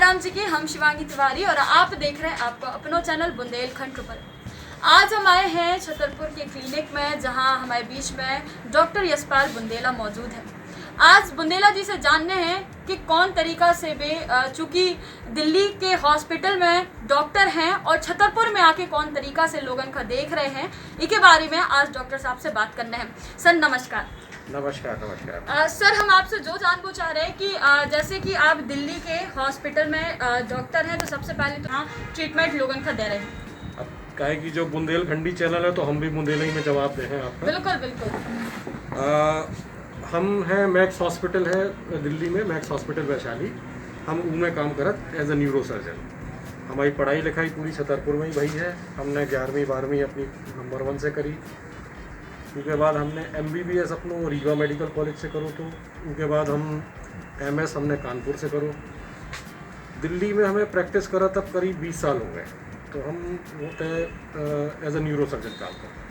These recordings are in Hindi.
राम जी की, हम शिवांगी तिवारी और आप देख रहे हैं आपका अपना चैनल बुंदेलखंड ट्रिपल। आज हम आए हैं छतरपुर के क्लिनिक में, जहां हमारे बीच में डॉक्टर यशपाल बुंदेला मौजूद हैं। आज बुंदेला जी से जानने हैं कि कौन तरीका से वे चूँकि दिल्ली के हॉस्पिटल में डॉक्टर हैं और छतरपुर में आके कौन तरीका से लोगों का देख रहे हैं, इसके बारे में आज डॉक्टर साहब से बात करना है। सर नमस्कार। नमस्कार। सर हम आपसे जो जानना चाह रहे हैं कि जैसे कि आप दिल्ली के हॉस्पिटल में डॉक्टर हैं, तो सबसे पहले तो हाँ ट्रीटमेंट लोगों का दे रहे हैं। अब काहे कि जो बुंदेलखंडी चैनल है तो हम भी बुंदेली में जवाब दे हैं आपका। बिल्कुल बिल्कुल। हम हैं मैक्स हॉस्पिटल है दिल्ली में, मैक्स हॉस्पिटल वैशाली। हम उनमें काम करत एज ए न्यूरो सर्जन। हमारी पढ़ाई लिखाई पूरी छतरपुर में ही भई है। हमने 11वीं 12वीं अपनी नंबर 1 से करी। उसके बाद हमने MBBS अपनों रीवा मेडिकल कॉलेज से करो, तो उसके बाद हम MS हमने कानपुर से करो। दिल्ली में हमें प्रैक्टिस करा तब करीब 20 साल हो गए। तो हम होते एज ए न्यूरो सर्जन काम करते हैं।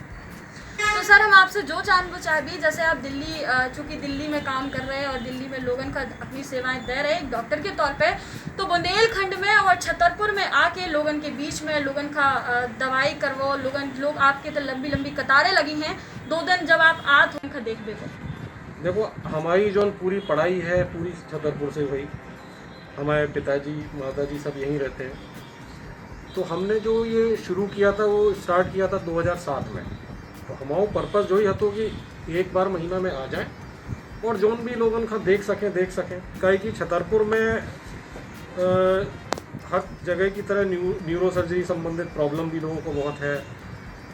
तो सर हम आपसे जो जानना चाहते, जैसे आप दिल्ली चूँकि दिल्ली में काम कर रहे हैं और दिल्ली में लोगों का अपनी सेवाएं दे रहे हैं एक डॉक्टर के तौर पे, तो बुंदेलखंड में और छतरपुर में आके लोगों के बीच में लोगों का दवाई करवाओ, लोग आपके तो लंबी लंबी कतारें लगी हैं 2 दिन जब आप आत उनका देखबे को। देखो हमारी जो पूरी पढ़ाई है पूरी छतरपुर से हुई। हमारे पिताजी माताजी सब यहीं रहते हैं। तो हमने जो ये शुरू किया था वो स्टार्ट किया था 2007 में। तो हमारा पर्पज़ जो ही हतो कि एक बार महीना में आ जाए और जोन भी लोगों का देख सकें। काहे कि छतरपुर में हर जगह की तरह न्यूरो सर्जरी संबंधित प्रॉब्लम भी लोगों को बहुत है।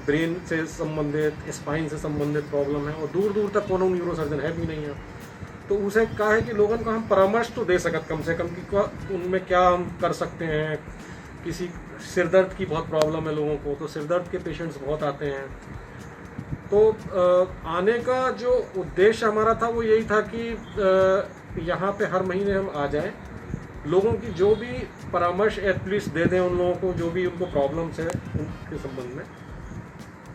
ब्रेन से संबंधित, स्पाइन से संबंधित प्रॉब्लम है और दूर दूर तक कोनो न्यूरो सर्जन है भी नहीं है। तो उसे कहा है कि लोगों को हम परामर्श तो दे सकत कम से कम कि उनमें क्या हम कर सकते हैं। किसी सिरदर्द की बहुत प्रॉब्लम है लोगों को, तो सिरदर्द के पेशेंट्स बहुत आते हैं। तो आने का जो उद्देश्य हमारा था वो यही था कि यहाँ पे हर महीने हम आ जाएं, लोगों की जो भी परामर्श एटलीस्ट दे दें उन लोगों को, जो भी उनको प्रॉब्लम्स है उनके संबंध में,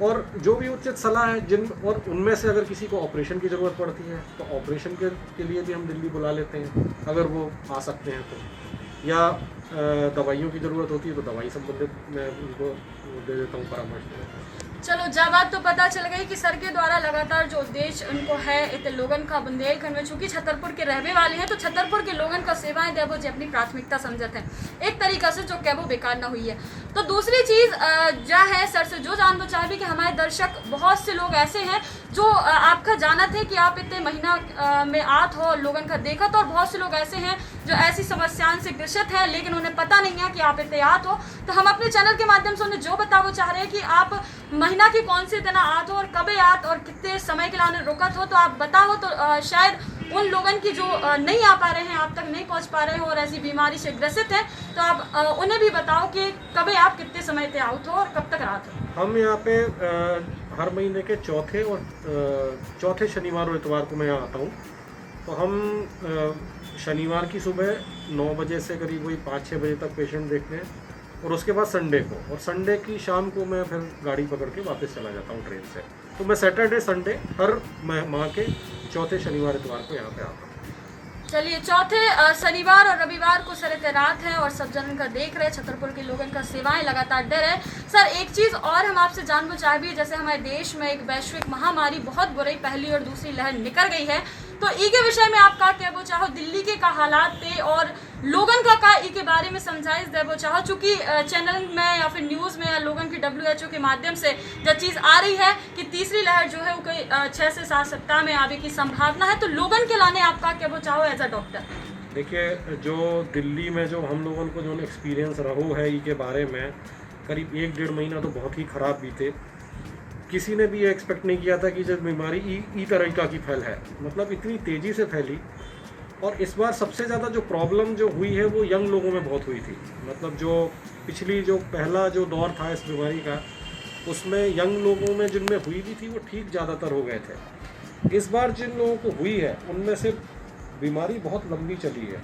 और जो भी उचित सलाह है और उनमें से अगर किसी को ऑपरेशन की ज़रूरत पड़ती है तो ऑपरेशन के लिए भी हम दिल्ली बुला लेते हैं अगर वो आ सकते हैं तो, या दवाइयों की ज़रूरत होती है तो दवाई संबंधित मैं उनको दे देता हूँ परामर्श। चलो जब बात तो पता चल गई कि सर के द्वारा लगातार जो उद्देश्य उनको है इत लोगन का बुंदेलखंड में, चूँकि छतरपुर के रहने वाले हैं तो छतरपुर के लोगन का सेवाएं देवो जो अपनी प्राथमिकता समझते हैं एक तरीका से, जो क्या वो बेकार ना हुई है। तो दूसरी चीज़ जो है सर से जो जानना चाहे कि हमारे दर्शक बहुत से लोग ऐसे हैं जो आपका जाना थे कि आप इतने महीना में आत हो लोगन का देखा, तो और बहुत से लोग ऐसे हैं जो ऐसी समस्याओं से ग्रसित है लेकिन उन्हें पता नहीं है कि आप इतने आत हो। तो हम अपने चैनल के माध्यम से उन्हें जो बताना चाह रहे हैं कि आप महीना की कौन से दिन आत हो और कब आत और कितने समय के लिए रुकत हो, तो आप बताओ तो शायद उन लोगों की जो नहीं आ पा रहे हैं, आप तक नहीं पहुंच पा रहे हो और ऐसी बीमारी से ग्रसित हैं, तो आप उन्हें भी बताओ कि कब आप कितने समय पे आउट हो और कब तक रात हो। हम यहाँ पे हर महीने के चौथे शनिवार और इतवार को मैं यहाँ आता हूँ। तो हम शनिवार की सुबह 9 बजे से करीब वही 5-6 बजे तक पेशेंट देखते हैं और उसके बाद संडे को, और संडे की शाम को मैं फिर गाड़ी पकड़ के वापस चला जाता हूँ ट्रेन से। तो मैं सैटरडे संडे हर माह के चौथे शनिवार इतवार को यहाँ पे आता हूँ। चलिए चौथे शनिवार और रविवार को सर रात है और सब जन का देख रहे, छतरपुर के लोगों का सेवाएं लगातार दे रहे। सर एक चीज़ और हम आपसे जानना चाहेंगे, जैसे हमारे देश में एक वैश्विक महामारी बहुत बुरी पहली और दूसरी लहर निकल गई है, तो ई के विषय में आप क्या कहना चाहो, दिल्ली के का हालात थे और लोगन का ई के बारे में समझाइश देना चाहो, चूँकि चैनल में या फिर न्यूज़ में या लोगन की WHO के माध्यम से जो चीज़ आ रही है कि तीसरी लहर जो है वो कोई 6 से 7 सप्ताह में आने की संभावना है, तो लोगन के लाने आप क्या कहना चाहो एज अ डॉक्टर। देखिए जो दिल्ली में जो हम लोगों को जो एक्सपीरियंस रहो है ई के बारे में, करीब 1-1.5 महीना तो बहुत ही ख़राब बीते। किसी ने भी ये एक्सपेक्ट नहीं किया था कि जब बीमारी ई तरीका की फैल है, मतलब इतनी तेज़ी से फैली। और इस बार सबसे ज़्यादा जो प्रॉब्लम जो हुई है वो यंग लोगों में बहुत हुई थी। मतलब जो पिछली जो पहला जो दौर था इस बीमारी का, उसमें यंग लोगों में जिनमें हुई भी थी वो ठीक ज़्यादातर हो गए थे। इस बार जिन लोगों को हुई है उनमें से बीमारी बहुत लंबी चली है।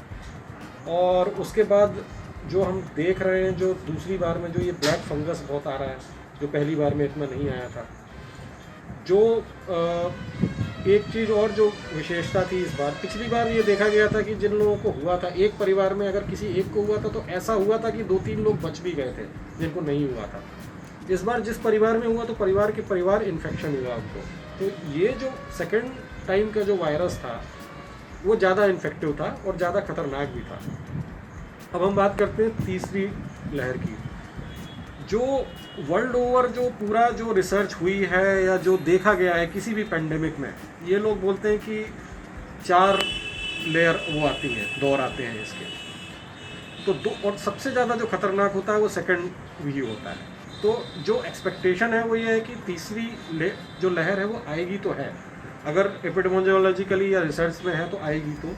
और उसके बाद जो हम देख रहे हैं, जो दूसरी बार में जो ये ब्लैक फंगस बहुत आ रहा है, जो पहली बार में इतना नहीं आया था, जो एक चीज़ और जो विशेषता थी इस बार, पिछली बार ये देखा गया था कि जिन लोगों को हुआ था, एक परिवार में अगर किसी एक को हुआ था तो ऐसा हुआ था कि 2-3 लोग बच भी गए थे जिनको नहीं हुआ था। इस बार जिस परिवार में हुआ तो परिवार के परिवार इन्फेक्शन हुआ उनको। तो ये जो सेकेंड टाइम का जो वायरस था वो ज़्यादा इन्फेक्टिव था और ज़्यादा खतरनाक भी था। अब हम बात करते हैं तीसरी लहर की। जो वर्ल्ड ओवर जो पूरा जो रिसर्च हुई है या जो देखा गया है किसी भी पेंडेमिक में, ये लोग बोलते हैं कि 4 लेयर वो आती हैं, दौर आते हैं इसके। तो दो, और सबसे ज़्यादा जो खतरनाक होता है वो सेकंड ही होता है। तो जो एक्सपेक्टेशन है वो ये है कि तीसरी जो लहर है वो आएगी तो है, अगर एपिडेमियोलॉजिकली या रिसर्च में है तो आएगी तो,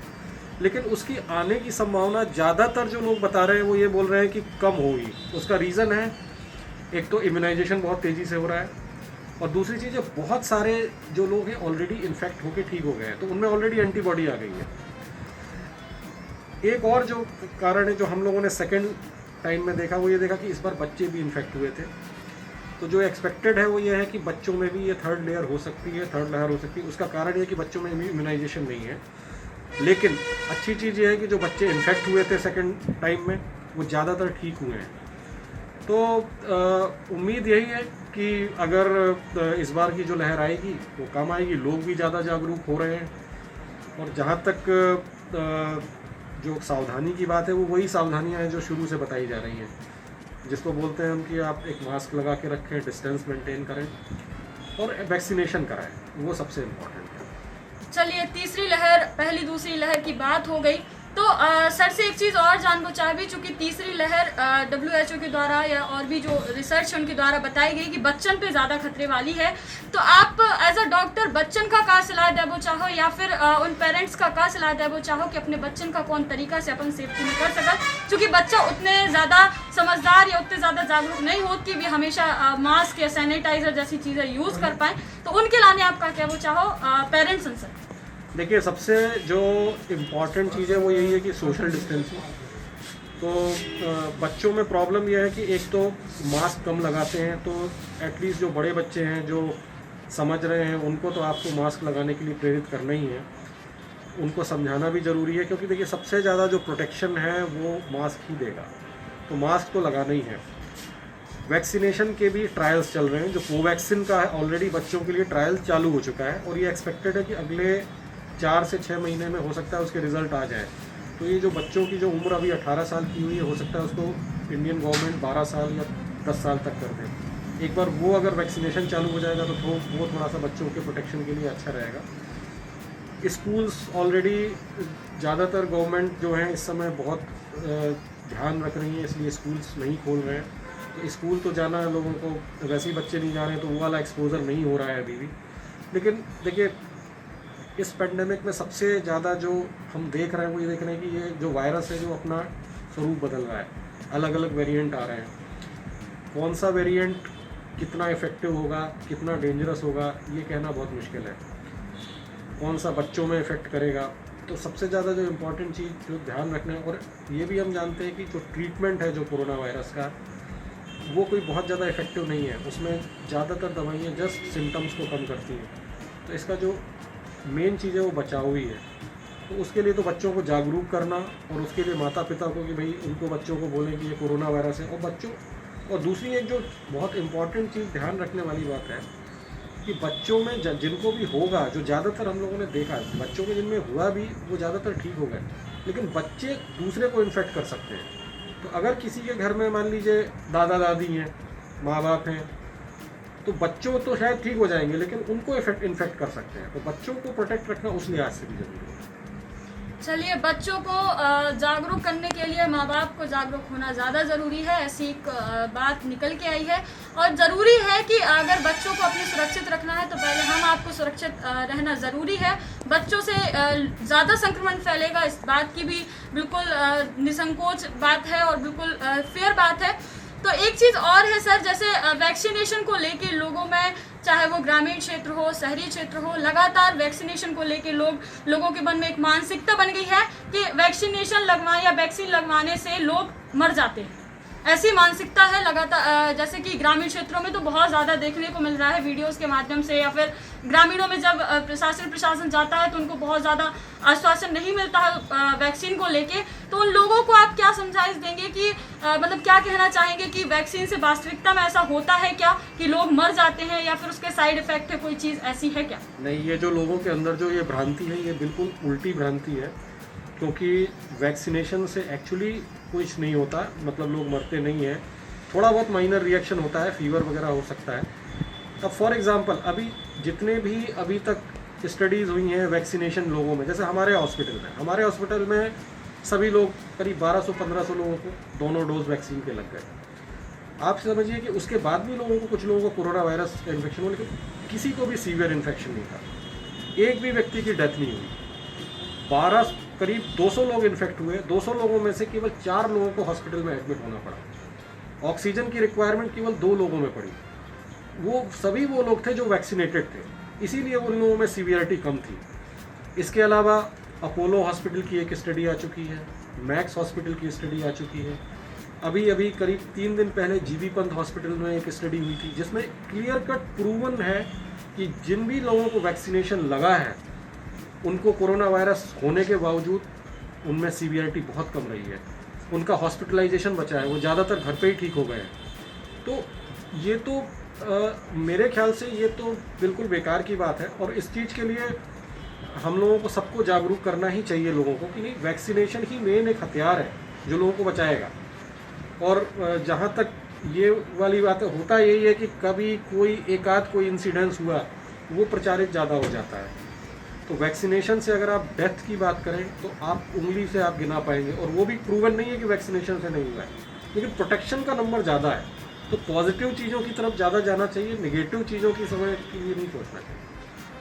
लेकिन उसकी आने की संभावना ज़्यादातर जो लोग बता रहे हैं वो ये बोल रहे हैं कि कम होगी। उसका रीज़न है, एक तो इम्यूनाइजेशन बहुत तेज़ी से हो रहा है, और दूसरी चीज़ है बहुत सारे जो लोग हैं ऑलरेडी इन्फेक्ट होकर ठीक हो गए हैं, तो उनमें ऑलरेडी एंटीबॉडी आ गई है। एक और जो कारण है जो हम लोगों ने सेकेंड टाइम में देखा वो ये देखा कि इस बार बच्चे भी इन्फेक्ट हुए थे। तो जो एक्सपेक्टेड है वो ये है कि बच्चों में भी ये थर्ड लेयर हो सकती है, थर्ड लहर हो सकती है। उसका कारण ये कि बच्चों में इम्यूनाइजेशन नहीं है। लेकिन अच्छी चीज़ ये है कि जो बच्चे इन्फेक्ट हुए थे सेकेंड टाइम में वो ज़्यादातर ठीक हुए हैं। तो उम्मीद यही है कि अगर इस बार की जो लहर आएगी वो कम आएगी, लोग भी ज़्यादा जागरूक हो रहे हैं। और जहाँ तक जो सावधानी की बात है वो वही सावधानियाँ हैं जो शुरू से बताई जा रही हैं, जिसको बोलते हैं हम कि आप एक मास्क लगा के रखें, डिस्टेंस मेंटेन करें और वैक्सीनेशन कराएं, वो सबसे इम्पोर्टेंट है। चलिए, तीसरी लहर, पहली दूसरी लहर की बात हो गई। तो सर से एक चीज़ और जानना चाहूँगी, चूँकि तीसरी लहर WHO के द्वारा या और भी जो रिसर्च उनके द्वारा बताई गई कि बच्चन पे ज़्यादा खतरे वाली है, तो आप एज अ डॉक्टर बच्चन का सलाह देबो चाहो या फिर उन पेरेंट्स का सलाह देबो चाहो कि अपने बच्चन का कौन तरीका से अपन सेफ्टी में कर सकत, क्योंकि बच्चा उतने ज़्यादा समझदार या उतने ज़्यादा जागरूक नहीं होत कि भी हमेशा मास्क या सैनिटाइज़र जैसी चीज़ें यूज़ कर पाएँ, तो उनके लाने आप क्या कहना चाहो पेरेंट्स उनसे? देखिए, सबसे जो इम्पॉर्टेंट चीज़ है वो यही है कि सोशल डिस्टेंसिंग। तो बच्चों में प्रॉब्लम यह है कि एक तो मास्क कम लगाते हैं, तो एटलीस्ट जो बड़े बच्चे हैं जो समझ रहे हैं उनको तो आपको मास्क लगाने के लिए प्रेरित करना ही है, उनको समझाना भी ज़रूरी है, क्योंकि देखिए सबसे ज़्यादा जो प्रोटेक्शन है वो मास्क ही देगा, तो मास्क तो लगाना ही है। वैक्सीनेशन के भी ट्रायल्स चल रहे हैं, जो कोवैक्सीन का है ऑलरेडी बच्चों के लिए ट्रायल चालू हो चुका है, और ये एक्सपेक्टेड है कि अगले 4 से 6 महीने में हो सकता है उसके रिज़ल्ट आ जाए। तो ये जो बच्चों की जो उम्र अभी 18 साल की हुई है, हो सकता है उसको इंडियन गवर्नमेंट 12 साल या 10 साल तक कर दे। एक बार वो अगर वैक्सीनेशन चालू हो जाएगा तो वो थोड़ा सा बच्चों के प्रोटेक्शन के लिए अच्छा रहेगा। स्कूल्स ऑलरेडी ज़्यादातर गवर्नमेंट जो है इस समय बहुत ध्यान रख रही है, इसलिए स्कूल्स नहीं खोल रहे हैं। तो स्कूल तो जाना है लोगों को, वैसे ही बच्चे नहीं जा रहे हैं, तो वो वाला एक्सपोजर नहीं हो रहा है अभी भी। लेकिन देखिए, इस पेंडेमिक में सबसे ज़्यादा जो हम देख रहे हैं वो ये देख रहे हैं कि ये जो वायरस है जो अपना स्वरूप बदल रहा है, अलग अलग वेरिएंट आ रहे हैं। कौन सा वेरिएंट कितना इफ़ेक्टिव होगा, कितना डेंजरस होगा, ये कहना बहुत मुश्किल है। कौन सा बच्चों में इफ़ेक्ट करेगा, तो सबसे ज़्यादा जो इम्पोर्टेंट चीज़ जो ध्यान रखना है, और ये भी हम जानते हैं कि जो ट्रीटमेंट है जो कोरोना वायरस का, वो कोई बहुत ज़्यादा इफ़ेक्टिव नहीं है। उसमें ज़्यादातर दवाइयाँ जस्ट सिम्टम्स को कम करती हैं। तो इसका जो मेन चीज़ है वो बचाव ही है। तो उसके लिए तो बच्चों को जागरूक करना, और उसके लिए माता पिता को कि भाई उनको बच्चों को बोलें कि ये कोरोना वायरस है। और दूसरी एक जो बहुत इम्पॉर्टेंट चीज़ ध्यान रखने वाली बात है कि बच्चों में जिनको भी होगा, जो ज़्यादातर हम लोगों ने देखा है, बच्चों के जिनमें हुआ भी वो ज़्यादातर ठीक हो गए, लेकिन बच्चे दूसरे को इन्फेक्ट कर सकते हैं। तो अगर किसी के घर में मान लीजिए दादा दादी हैं, माँ बाप हैं, तो बच्चों तो शायद ठीक हो जाएंगे, लेकिन उनको इन्फेक्ट कर सकते हैं। तो बच्चों को प्रोटेक्ट रखना उस लिहाज से भी जरूरी है। चलिए, बच्चों को जागरूक करने के लिए माँ बाप को जागरूक होना ज़्यादा ज़रूरी है, ऐसी एक बात निकल के आई है। और ज़रूरी है कि अगर बच्चों को अपने सुरक्षित रखना है तो पहले हम आपको सुरक्षित रहना ज़रूरी है। बच्चों से ज़्यादा संक्रमण फैलेगा, इस बात की भी बिल्कुल निसंकोच बात है और बिल्कुल फेयर बात है। तो एक चीज़ और है सर, जैसे वैक्सीनेशन को लेके लोगों में, चाहे वो ग्रामीण क्षेत्र हो, शहरी क्षेत्र हो, लगातार वैक्सीनेशन को लेके लोगों के मन में एक मानसिकता बन गई है कि वैक्सीनेशन लगवाएं या वैक्सीन लगवाने से लोग मर जाते हैं। ऐसी मानसिकता है लगातार, जैसे कि ग्रामीण क्षेत्रों में तो बहुत ज़्यादा देखने को मिल रहा है वीडियोस के माध्यम से, या फिर ग्रामीणों में जब प्रशासन जाता है तो उनको बहुत ज़्यादा आश्वासन नहीं मिलता है वैक्सीन को लेके। तो उन लोगों को आप क्या समझाइश देंगे कि मतलब क्या कहना चाहेंगे कि वैक्सीन से वास्तविकता में ऐसा होता है क्या कि लोग मर जाते हैं, या फिर उसके साइड इफेक्ट है, कोई चीज़ ऐसी है क्या? नहीं, ये जो लोगों के अंदर जो ये भ्रांति है, ये बिल्कुल उल्टी भ्रांति है, क्योंकि वैक्सीनेशन से एक्चुअली कुछ नहीं होता, मतलब लोग मरते नहीं हैं। थोड़ा बहुत माइनर रिएक्शन होता है, फीवर वगैरह हो सकता है। अब फॉर एग्जांपल अभी जितने भी अभी तक स्टडीज़ हुई हैं वैक्सीनेशन लोगों में, जैसे हमारे हॉस्पिटल में सभी लोग करीब 1200-1500 लोगों को दोनों डोज वैक्सीन के लग गए। आप समझिए कि उसके बाद भी कुछ लोगों को कोरोना वायरस का इन्फेक्शन हुआ, लेकिन किसी को भी सीवियर इन्फेक्शन नहीं था, एक भी व्यक्ति की डेथ नहीं हुई। करीब 200 लोग इन्फेक्ट हुए, 200 लोगों में से केवल 4 लोगों को हॉस्पिटल में एडमिट होना पड़ा। ऑक्सीजन की रिक्वायरमेंट केवल 2 लोगों में पड़ी, वो सभी वो लोग थे जो वैक्सीनेटेड थे, इसीलिए उन लोगों में सीवियरिटी कम थी। इसके अलावा अपोलो हॉस्पिटल की एक स्टडी आ चुकी है, मैक्स हॉस्पिटल की स्टडी आ चुकी है, अभी करीब 3 दिन पहले जीबी पंत हॉस्पिटल में एक स्टडी हुई थी, जिसमें क्लियर कट प्रूवन है कि जिन भी लोगों को वैक्सीनेशन लगा है उनको कोरोना वायरस होने के बावजूद उनमें सीवियरिटी बहुत कम रही है, उनका हॉस्पिटलाइजेशन बचा है, वो ज़्यादातर घर पे ही ठीक हो गए हैं। तो ये तो मेरे ख्याल से ये तो बिल्कुल बेकार की बात है, और इस चीज़ के लिए हम लोगों को सबको जागरूक करना ही चाहिए लोगों को कि नहीं, वैक्सीनेशन ही मेन एक हथियार है जो लोगों को बचाएगा। और जहाँ तक ये वाली बात होता यही है कि कभी कोई कोई इंसिडेंस हुआ वो प्रचारित ज़्यादा हो जाता है। तो वैक्सीनेशन से अगर आप डेथ की बात करें तो आप उंगली से आप गिना पाएंगे, और वो भी प्रूवन नहीं है कि वैक्सीनेशन से नहीं हुआ है, लेकिन प्रोटेक्शन का नंबर ज़्यादा है। तो पॉजिटिव चीज़ों की तरफ ज़्यादा जाना चाहिए, नेगेटिव चीज़ों की समय के लिए नहीं सोचना चाहिए।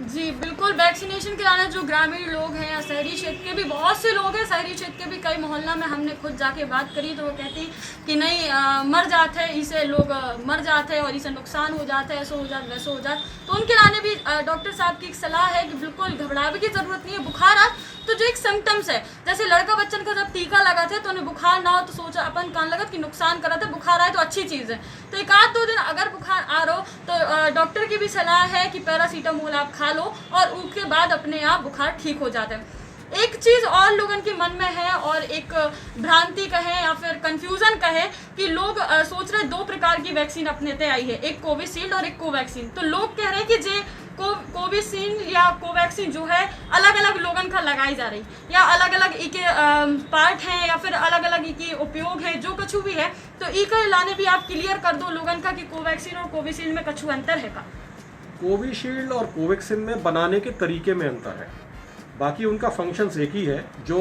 जी बिल्कुल, वैक्सीनेशन कराना जो ग्रामीण लोग हैं या शहरी क्षेत्र के भी बहुत से लोग हैं, शहरी क्षेत्र के भी कई मोहल्ला में हमने खुद जाके बात करी तो वो कहती कि नहीं मर जाते हैं, इसे लोग मर जाते हैं और इसे नुकसान हो जाता है, ऐसा हो जाता वैसा हो जाता। तो उनके लाने भी डॉक्टर साहब की एक सलाह है कि बिल्कुल घबराने की ज़रूरत नहीं है। बुखार आ तो जो एक सिम्टम्स है, जैसे लड़का बच्चन का जब टीका लगा था तो उन्हें बुखार ना हो तो सोचा अपन कान लगा कि नुकसान करा था, बुखार आए तो अच्छी चीज़ है। तो 1-2 दिन अगर बुखार आ रहा हो तो डॉक्टर की भी सलाह है कि पैरासीटामोल आप खा लो, और उसके बाद अपने आप बुखार ठीक हो जाता है। एक चीज़ और लोगों के मन में है, और एक भ्रांति कहें या फिर कंफ्यूजन कहें कि लोग सोच रहे 2 प्रकार की वैक्सीन अपने आई है, एक कोविशील्ड और एक कोवैक्सीन। तो लोग कह रहे हैं कि जे कोविशील्ड या कोवैक्सीन जो है अलग अलग लोगन का लगाई जा रही, या अलग अलग इके पार्ट हैं, या फिर अलग अलग इके उपयोग है, जो कछु भी है। तो इके लाने भी आप क्लियर कर दो लोगन का कि कोवैक्सीन और कोविशील्ड में कछु अंतर है का? कोविशील्ड और कोवैक्सीन में बनाने के तरीके में अंतर है, बाकी उनका फंक्शंस एक ही है। जो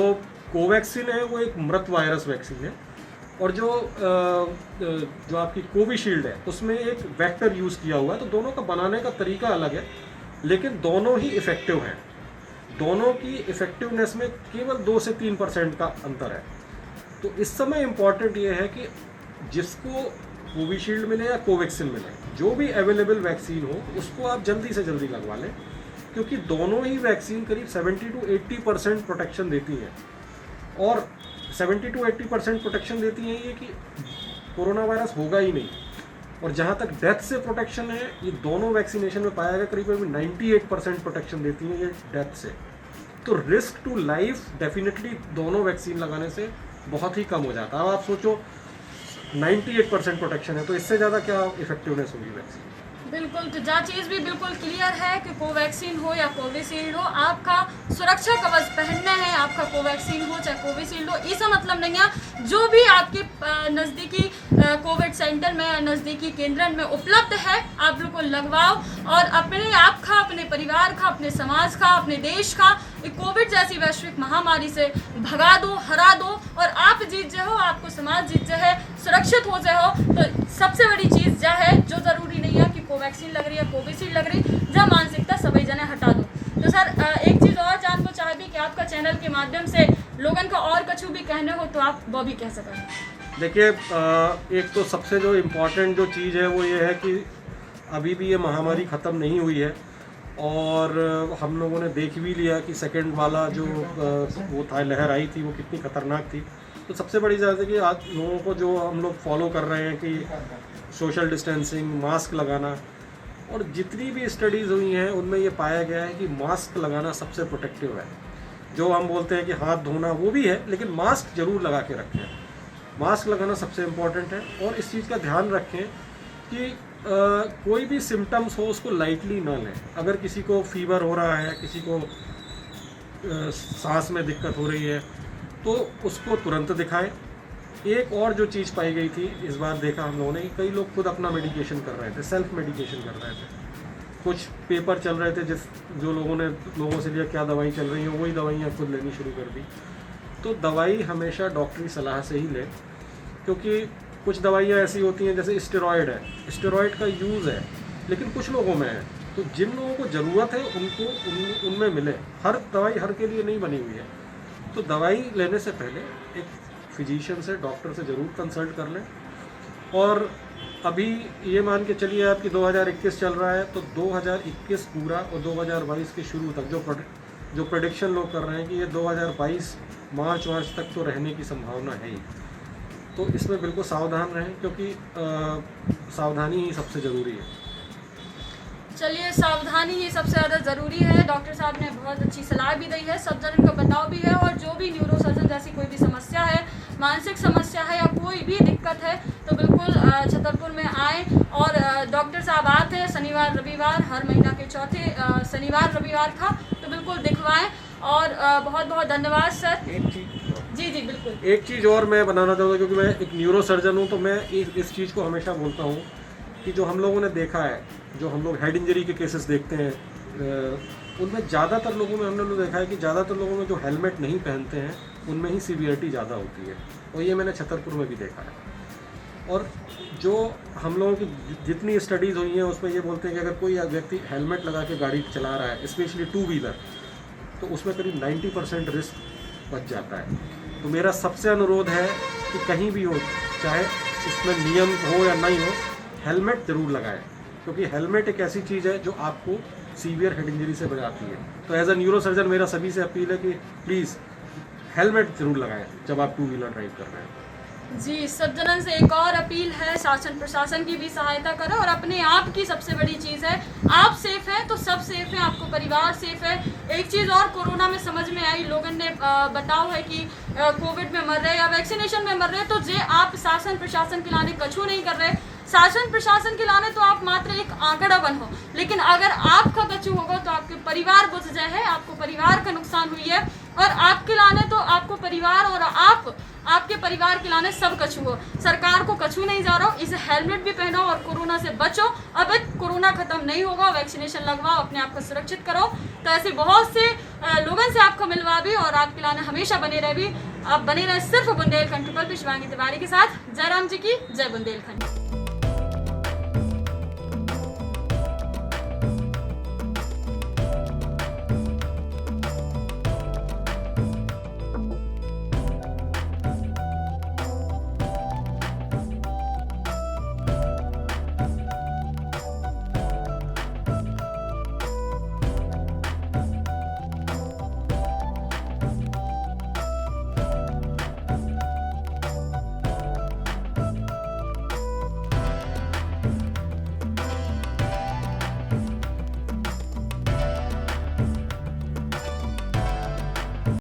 कोवैक्सीन है वो एक मृत वायरस वैक्सीन है, और जो आपकी कोविशील्ड है उसमें एक वेक्टर यूज़ किया हुआ है। तो दोनों का बनाने का तरीका अलग है, लेकिन दोनों ही इफ़ेक्टिव हैं। दोनों की इफ़ेक्टिवनेस में केवल 2 से 3% का अंतर है। तो इस समय इम्पॉर्टेंट ये है कि जिसको कोविशील्ड मिले या कोवैक्सीन मिले, जो भी अवेलेबल वैक्सीन हो उसको आप जल्दी से जल्दी लगवा लें, क्योंकि दोनों ही वैक्सीन करीब 70 to 80% प्रोटेक्शन देती हैं। और 70 to 80% प्रोटेक्शन देती हैं ये कि कोरोना वायरस होगा ही नहीं। और जहाँ तक डेथ से प्रोटेक्शन है, ये दोनों वैक्सीनेशन में पाया गया करीब 98% प्रोटेक्शन देती हैं ये डेथ से। तो रिस्क टू लाइफ डेफिनेटली दोनों वैक्सीन लगाने से बहुत ही कम हो जाता है। अब आप सोचो 98% प्रोटेक्शन है, तो इससे ज़्यादा क्या इफेक्टिवनेस होगी वैक्सीन? बिल्कुल, तो जा चीज़ भी बिल्कुल क्लियर है कि कोवैक्सीन हो या कोविशील्ड हो, आपका सुरक्षा कवच पहनना है, आपका कोवैक्सीन हो चाहे कोविशील्ड हो, इसका मतलब नहीं है। जो भी आपके नज़दीकी कोविड सेंटर में, नज़दीकी केंद्रन में उपलब्ध है, आप बिल्कुल लगवाओ, और अपने आप का, अपने परिवार का, अपने समाज का, अपने देश का कोविड जैसी वैश्विक महामारी से भगा दो, हरा दो, और आप जीत जाओ, आपको समाज जीत जाए, सुरक्षित हो जाओ। तो सबसे बड़ी चीज़ जा है, जो ज़रूरी नहीं है कि कोवैक्सीन लग रही है, कोविशील्ड लग रही, जब मानसिकता सभी जने हटा दो। तो सर एक चीज़ और जानना चाहे भी कि आपका चैनल के माध्यम से लोगन का और कुछ भी कहने हो तो आप वो भी कह सकें। देखिए, एक तो सबसे जो इम्पोर्टेंट जो चीज़ है वो ये है कि अभी भी ये महामारी ख़त्म नहीं हुई है, और हम लोगों ने देख भी लिया कि सेकंड वाला जो वो था, लहर आई थी, वो कितनी ख़तरनाक थी। तो सबसे बड़ी बात है कि आज लोगों को जो हम लोग फॉलो कर रहे हैं कि सोशल डिस्टेंसिंग, मास्क लगाना, और जितनी भी स्टडीज़ हुई हैं उनमें ये पाया गया है कि मास्क लगाना सबसे प्रोटेक्टिव है। जो हम बोलते हैं कि हाथ धोना वो भी है, लेकिन मास्क ज़रूर लगा के रखें। मास्क लगाना सबसे इम्पॉर्टेंट है, और इस चीज़ का ध्यान रखें कि कोई भी सिम्टम्स हो उसको लाइटली ना लें। अगर किसी को फीवर हो रहा है, किसी को सांस में दिक्कत हो रही है, तो उसको तुरंत दिखाएं। एक और जो चीज़ पाई गई थी इस बार देखा हम लोगों ने कि कई लोग खुद अपना मेडिकेशन कर रहे थे, सेल्फ मेडिकेशन कर रहे थे। कुछ पेपर चल रहे थे जो लोगों से लिया क्या दवाई चल रही है, वही दवाइयाँ खुद लेनी शुरू कर दी। तो दवाई हमेशा डॉक्टरी सलाह से ही लें, क्योंकि कुछ दवाइयाँ ऐसी होती हैं जैसे स्टेरॉयड है, स्टेरॉयड का यूज़ है लेकिन कुछ लोगों में है, तो जिन लोगों को ज़रूरत है उनको उनमें मिले। हर दवाई हर के लिए नहीं बनी हुई है, तो दवाई लेने से पहले एक फिजिशियन से, डॉक्टर से ज़रूर कंसल्ट कर लें। और अभी ये मान के चलिए आपकी 2021 चल रहा है, तो 2021 पूरा और 2022 के शुरू तक जो प्रेडिक्शन लोग कर रहे हैं कि ये 2022 मार्च तक तो रहने की संभावना है ही। तो इसमें बिल्कुल सावधान रहें, क्योंकि सावधानी ही सबसे ज़रूरी है। चलिए, सावधानी ही सबसे ज़्यादा ज़रूरी है। डॉक्टर साहब ने बहुत अच्छी सलाह भी दी है, सब जनों को बताओ भी है। और जो भी न्यूरोसर्जन जैसी कोई भी समस्या है, मानसिक समस्या है या कोई भी दिक्कत है, तो बिल्कुल छतरपुर में आए। और डॉक्टर साहब आते हैं शनिवार रविवार, हर महीना के चौथे शनिवार रविवार का, तो बिल्कुल दिखवाएं। और बहुत बहुत धन्यवाद सर। जी बिल्कुल। एक चीज़ और मैं बनाना चाहूँगा, क्योंकि मैं एक न्यूरो सर्जन हूँ, तो मैं इस चीज़ को हमेशा बोलता हूँ कि जो हम लोगों ने देखा है, जो हम लोग हेड इंजरी के केसेस देखते हैं, उनमें ज़्यादातर लोगों में हमने देखा है कि ज़्यादातर लोगों में जो हेलमेट नहीं पहनते हैं उनमें ही सीवियरिटी ज़्यादा होती है, और ये मैंने छतरपुर में भी देखा है। और जो हम लोगों की जितनी स्टडीज़ हुई हैं उसमें ये बोलते हैं कि अगर कोई व्यक्ति हेलमेट लगा के गाड़ी चला रहा है, स्पेशली 2 व्हीलर, तो उसमें करीब 90% रिस्क बच जाता है। तो मेरा सबसे अनुरोध है कि कहीं भी हो, चाहे इसमें नियम हो या नहीं हो, हेलमेट ज़रूर लगाएं, क्योंकि हेलमेट एक ऐसी चीज़ है जो आपको सीवियर हेड इंजरी से बचाती है। तो एज अ न्यूरो सर्जन मेरा सभी से अपील है कि प्लीज़ हेलमेट ज़रूर लगाएं जब आप 2 व्हीलर ड्राइव कर रहे हैं। जी, सब जनन से एक और अपील है, शासन प्रशासन की भी सहायता करो। और अपने आप की सबसे बड़ी चीज़ है, आप सेफ हैं तो सब सेफ हैं, आपको परिवार सेफ है। एक चीज़ और कोरोना में समझ में आई, लोगों ने बताओ है कि कोविड में मर रहे या वैक्सीनेशन में मर रहे, तो जे आप शासन प्रशासन के लाने कछु नहीं कर रहे। शासन प्रशासन के लाने तो आप मात्र एक आंकड़ा बन हो, लेकिन अगर आपका कछु होगा तो आपके परिवार बुझ जाए है, आपको परिवार का नुकसान हुई है। और आपके लाने तो आपको परिवार और आपके परिवार के लाने सब कछु हो। सरकार को कछु नहीं जा रहा हो, इसे हेलमेट भी पहनो और कोरोना से बचो। अब कोरोना खत्म नहीं होगा, वैक्सीनेशन लगवाओ, अपने आप को सुरक्षित करो। तो ऐसे बहुत से लोगों से आपको मिलवा भी और आपके लाने हमेशा बने रहे भी। आप बने रहे सिर्फ बुंदेलखंड ट्रिपल पे शिवांगी तिवारी के साथ। जय राम जी की जय बुंदेलखंड।